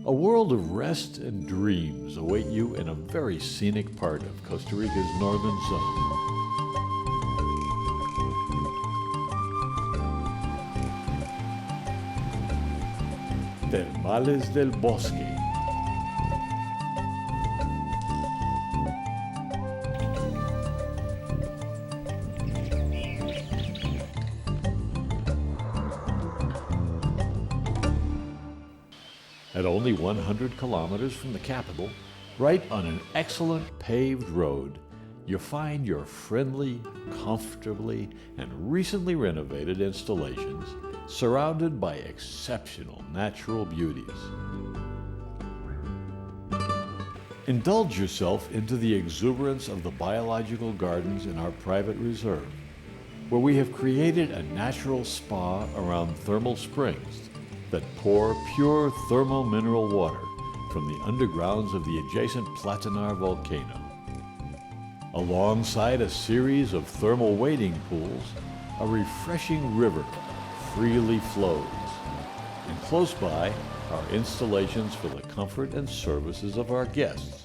A world of rest and dreams await you in a very scenic part of Costa Rica's northern zone. Termales del Bosque. At only 100 kilometers from the capital, right on an excellent paved road, you find your friendly, comfortably, and recently renovated installations surrounded by exceptional natural beauties. Indulge yourself into the exuberance of the biological gardens in our private reserve, where we have created a natural spa around thermal springs that pour pure thermal mineral water from the undergrounds of the adjacent Platanar volcano. Alongside a series of thermal wading pools, a refreshing river freely flows. And close by are installations for the comfort and services of our guests.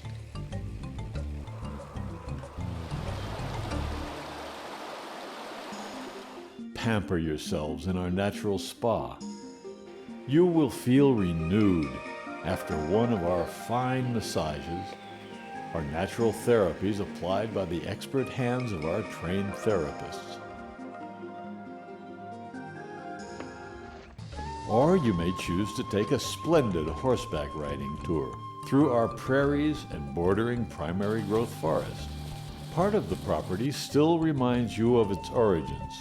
Pamper yourselves in our natural spa. You will feel renewed after one of our fine massages, our natural therapies applied by the expert hands of our trained therapists. Or you may choose to take a splendid horseback riding tour through our prairies and bordering primary growth forest. Part of the property still reminds you of its origins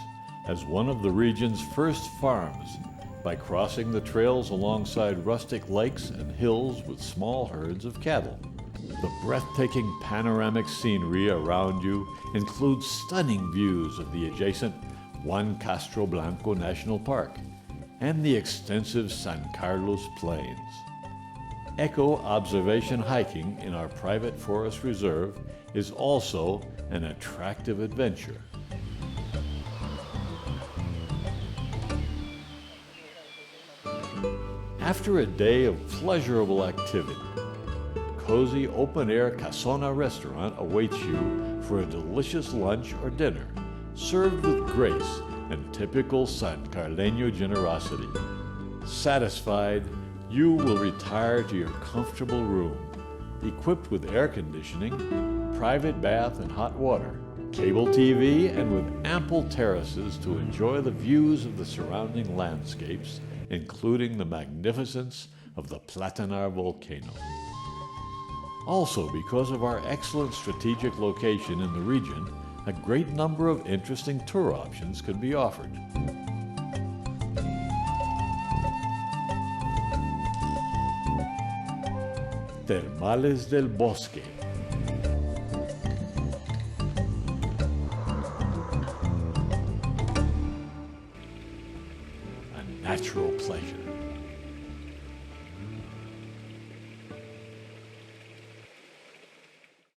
as one of the region's first farms, by crossing the trails alongside rustic lakes and hills with small herds of cattle. The breathtaking panoramic scenery around you includes stunning views of the adjacent Juan Castro Blanco National Park and the extensive San Carlos Plains. Eco-observation hiking in our private forest reserve is also an attractive adventure. After a day of pleasurable activity, cozy open-air Casona restaurant awaits you for a delicious lunch or dinner, served with grace and typical San Carleño generosity. Satisfied, you will retire to your comfortable room, equipped with air conditioning, private bath and hot water, cable TV, and with ample terraces to enjoy the views of the surrounding landscapes, including the magnificence of the Platanar volcano. Also, because of our excellent strategic location in the region, a great number of interesting tour options can be offered. Termales del Bosque. A natural pleasure.